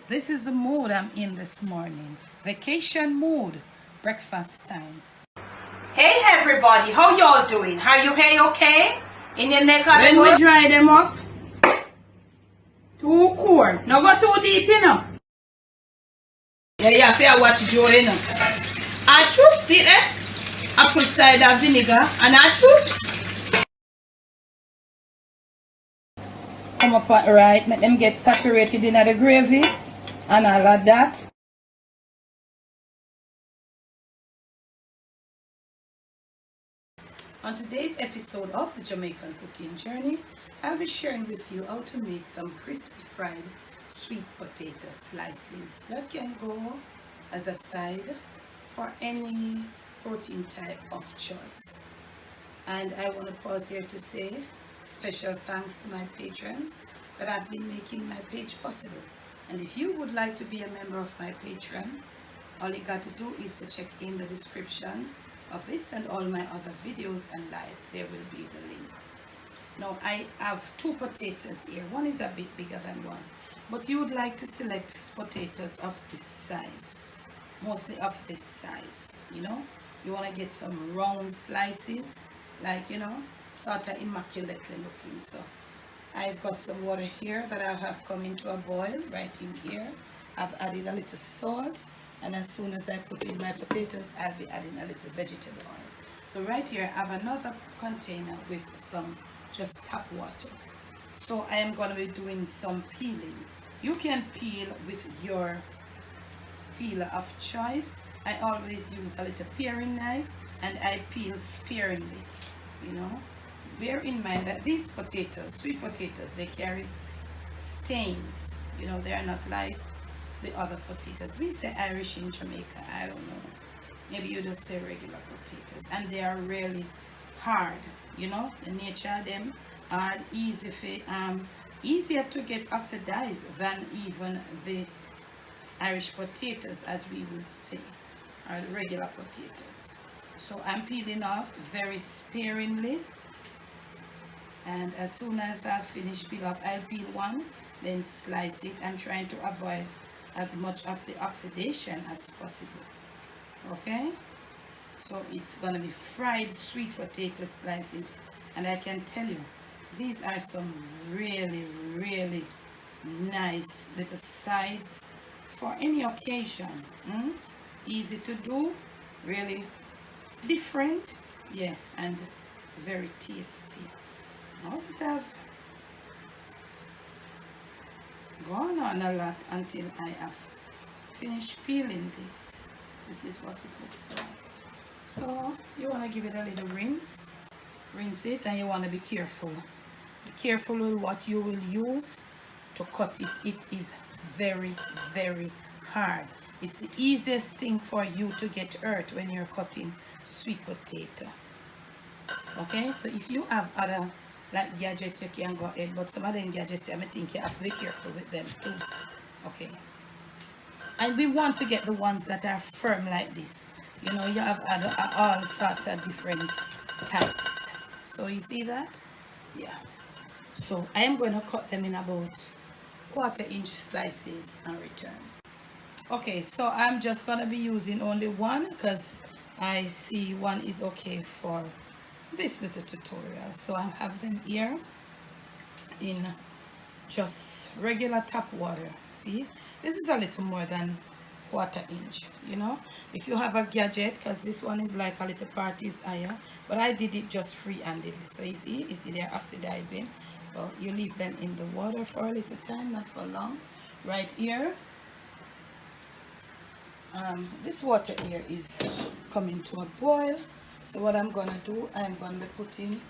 This is the mood I'm in this morning. Vacation mood. Breakfast time. Hey everybody, how y'all doing? Are you okay? In your neck of When we dry them up, too cold. No go too deep, you know. Yeah, you have to watch Joe, you know. Our troops, see there? Apple cider vinegar and our troops. Come up right, make them get saturated in the gravy and all of that. On today's episode of the Jamaican Cooking Journey, I'll be sharing with you how to make some crispy fried sweet potato slices that can go as a side for any protein type of choice. And I want to pause here to say special thanks to my patrons that have been making my page possible. And if you would like to be a member of my Patreon, all you got to do is to check in the description of this and all my other videos and lives. There will be the link. Now I have two potatoes here. One is a bit bigger than one, but you would like to select potatoes of this size, mostly of this size. You know, you want to get some round slices, like, you know, sort of immaculately looking. So I've got some water here that I have come into a boil right in here. I've added a little salt, and as soon as I put in my potatoes, I'll be adding a little vegetable oil. So right here I have another container with some just tap water. So I am going to be doing some peeling. You can peel with your peeler of choice. I always use a little paring knife and I peel sparingly, you know. Bear in mind that these potatoes, sweet potatoes, they carry stains. You know, they are not like the other potatoes. We say Irish in Jamaica, I don't know. Maybe you just say regular potatoes. And they are really hard, you know. The nature of them are easier to get oxidized than even the Irish potatoes, as we will say, or the regular potatoes. So I'm peeling off very sparingly. And as soon as I finish peel off, I'll peel one, then slice it. I'm trying to avoid as much of the oxidation as possible. Okay, so it's gonna be fried sweet potato slices, and I can tell you these are some really nice little sides for any occasion. Easy to do, really different, yeah, and very tasty. Now it have gone on a lot until I have finished peeling this. This is what it looks like. So you want to give it a little rinse it, and you want to be careful with what you will use to cut it. It is very hard. It's the easiest thing for you to get hurt when you're cutting sweet potato. Okay, so if you have other like gadgets, you can go ahead, but some of them gadgets, I think you have to be careful with them too. Okay, and we want to get the ones that are firm like this. You know, you have all sorts of different types. So you see that? Yeah. So I am going to cut them in about 1/4 inch slices and return. Okay, so I'm just going to be using only one because I see one is okay for this little tutorial. So I have them here in just regular tap water. See, this is a little more than 1/4 inch, you know. If you have a gadget, because this one is like a little party's higher, but I did it just free-handedly. So you see they're oxidizing. Well, you leave them in the water for a little time, not for long. Right here, this water here is coming to a boil. So what I'm gonna do, I'm gonna be putting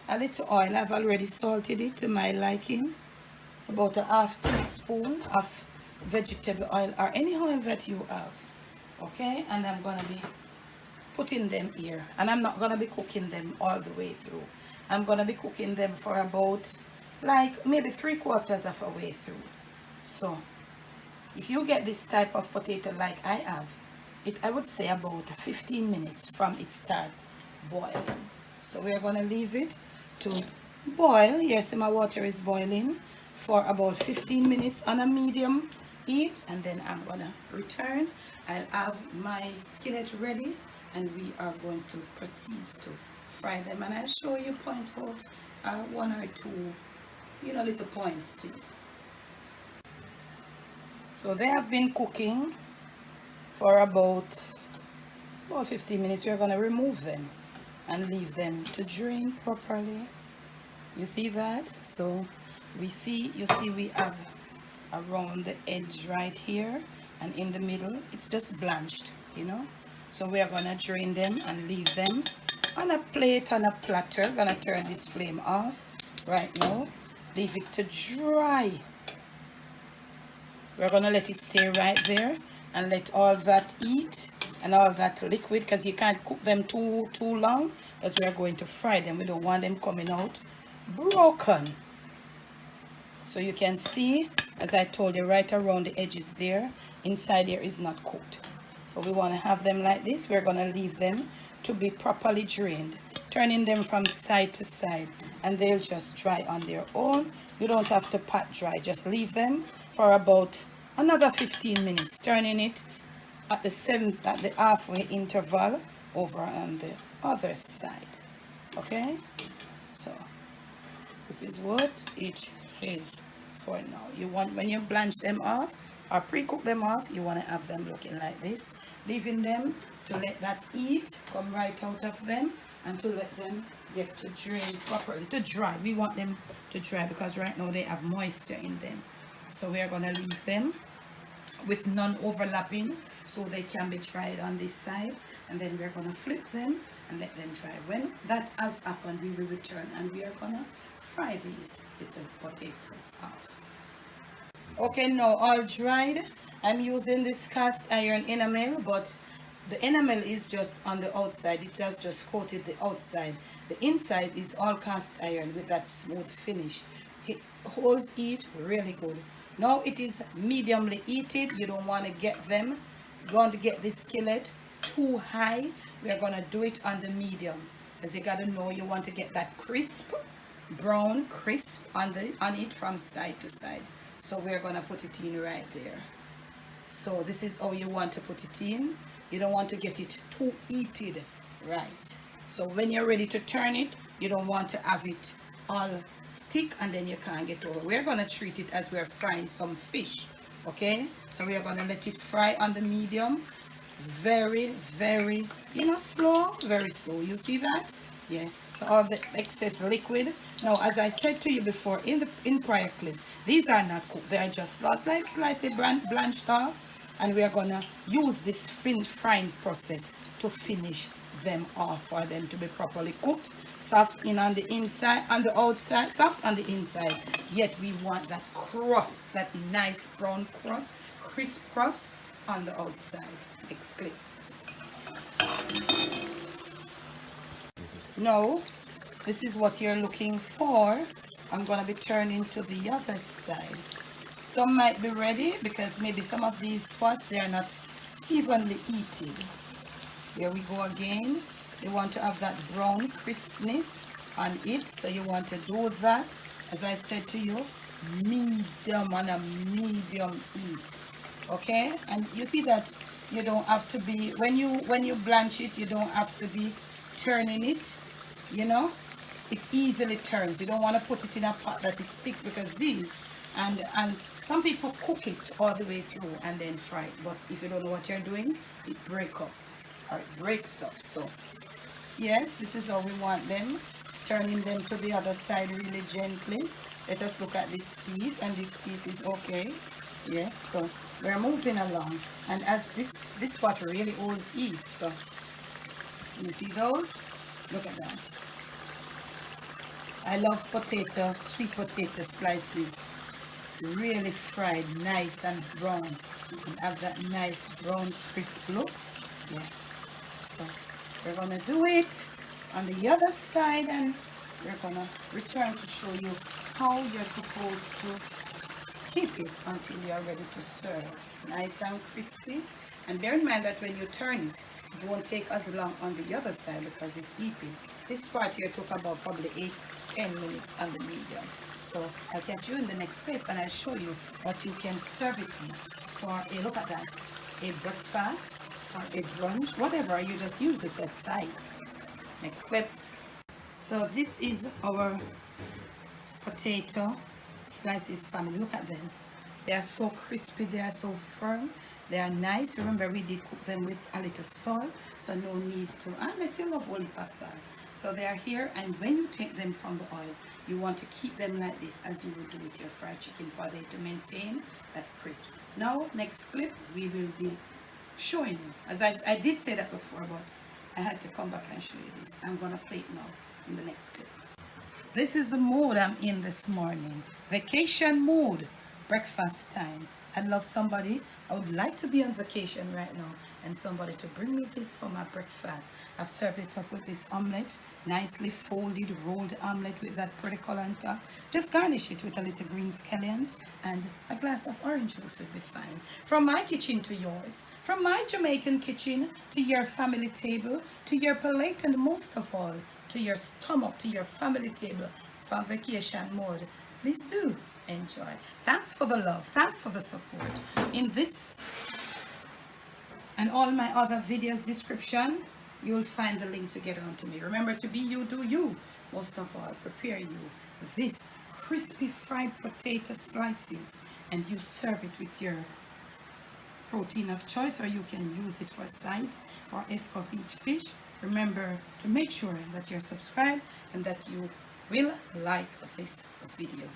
a little oil. I've already salted it to my liking, about a 1/2 teaspoon of vegetable oil or any oil that you have. Okay, and I'm gonna be putting them here, and I'm not gonna be cooking them all the way through. I'm gonna be cooking them for about like maybe 3/4 of a way through. So if you get this type of potato like I have, I would say about 15 minutes from it starts boiling. So we're gonna leave it to boil. Yes, my water is boiling for about 15 minutes on a medium eat, and then I'm gonna return. I'll have my skillet ready, and we are going to proceed to fry them, and I'll show you, point out one or two, you know, little points too. So they have been cooking for about 15 minutes. We're going to remove them and leave them to drain properly. You see that? So you see we have around the edge right here, and in the middle it's just blanched, you know. So we are going to drain them and leave them on a plate, on a platter. I'm going to turn this flame off right now, leave it to dry. We're going to let it stay right there and let all that eat and all that liquid, because you can't cook them too long, because we are going to fry them. We don't want them coming out broken. So you can see, as I told you, right around the edges there, inside here is not cooked. So we want to have them like this. We're going to leave them to be properly drained, turning them from side to side, and they'll just dry on their own. You don't have to pat dry, just leave them for about another 15 minutes, turning it at the halfway interval over on the other side. Okay, so this is what it is for now. You want, when you blanch them off or pre-cook them off, you want to have them looking like this, leaving them to let that heat come right out of them and to let them get to drain properly, to dry. We want them to dry because right now they have moisture in them. So we are going to leave them with non-overlapping so they can be dried on this side, and then we're going to flip them and let them dry. When that has happened, we will return and we are going to fry these little potatoes off. Okay, now all dried. I'm using this cast iron enamel, but the enamel is just on the outside. It just coated the outside. The inside is all cast iron with that smooth finish. It holds heat really good. Now it is mediumly heated. You don't want to get them, going to get this skillet too high. We are going to do it on the medium, as you got to know, you want to get that crisp, brown crisp on it from side to side. So we're going to put it in right there. So this is how you want to put it in. You don't want to get it too heated, right? So when you're ready to turn it, you don't want to have it all stick and then you can't get over. We're going to treat it as we're frying some fish. Okay, so we are going to let it fry on the medium, very, very, you know, slow, very slow. You see that? Yeah. So all the excess liquid. Now, as I said to you before in prior clip, these are not cooked. They are just like slightly blanched off, and we are going to use this frying process to finish them off for them to be properly cooked. Soft in on the inside, on the outside, soft on the inside, yet we want that crust, that nice brown crust, crisp crust on the outside. Next clip. Now this is what you're looking for. I'm going to be turning to the other side. Some might be ready because maybe some of these spots, they are not evenly heated. Here we go again. You want to have that brown crispness on it, so you want to do that, as I said to you, medium, on a medium heat. Okay, and you see that you don't have to be, when you blanch it, you don't have to be turning it, you know, it easily turns. You don't want to put it in a pot that it sticks, because these, and some people cook it all the way through and then fry it, but if you don't know what you're doing, it breaks up, or it breaks up. So yes, this is how we want them, turning them to the other side really gently. Let us look at this piece, and this piece is okay. Yes, so we're moving along, and as this pot really holds heat, so you see those, look at that. I love potato, sweet potato slices, really fried nice and brown, and have that nice brown crisp look. Yeah, so we're gonna do it on the other side, and we're gonna return to show you how you're supposed to keep it until you are ready to serve. Nice and crispy. And bear in mind that when you turn it, it won't take as long on the other side because it's heated. This part here took about probably 8 to 10 minutes on the medium. So So I'll catch you in the next clip and I'll show you what you can serve it with for a, look at that, a breakfast or a brunch, whatever, you just use it as sides. Next clip. So this is our potato slices family. Look at them. They are so crispy, they are so firm, they are nice. Remember, we did cook them with a little salt, so no need to, and I still love olive salt. So they are here, and when you take them from the oil, you want to keep them like this as you would do with your fried chicken for them to maintain that crisp. Now, next clip, we will be showing you, as I did say that before, but I had to come back and show you this. I'm going to play it now in the next clip. This is the mode I'm in this morning. Vacation mode. Breakfast time. I'd love somebody, I would like to be on vacation right now, and somebody to bring me this for my breakfast. I've served it up with this omelette, nicely folded, rolled omelette with that pretty color on top. Just garnish it with a little green scallions, and a glass of orange juice would be fine. From my kitchen to yours, from my Jamaican kitchen to your family table, to your plate, and most of all, to your stomach, to your family table for vacation mode. Please do enjoy. Thanks for the love. Thanks for the support. In this and all my other videos description, you'll find the link to get on to me. Remember to be you, do you. Most of all, prepare you this crispy fried potato slices, and you serve it with your protein of choice, or you can use it for sides or escovitch fish. Remember to make sure that you're subscribed and that you will like this video.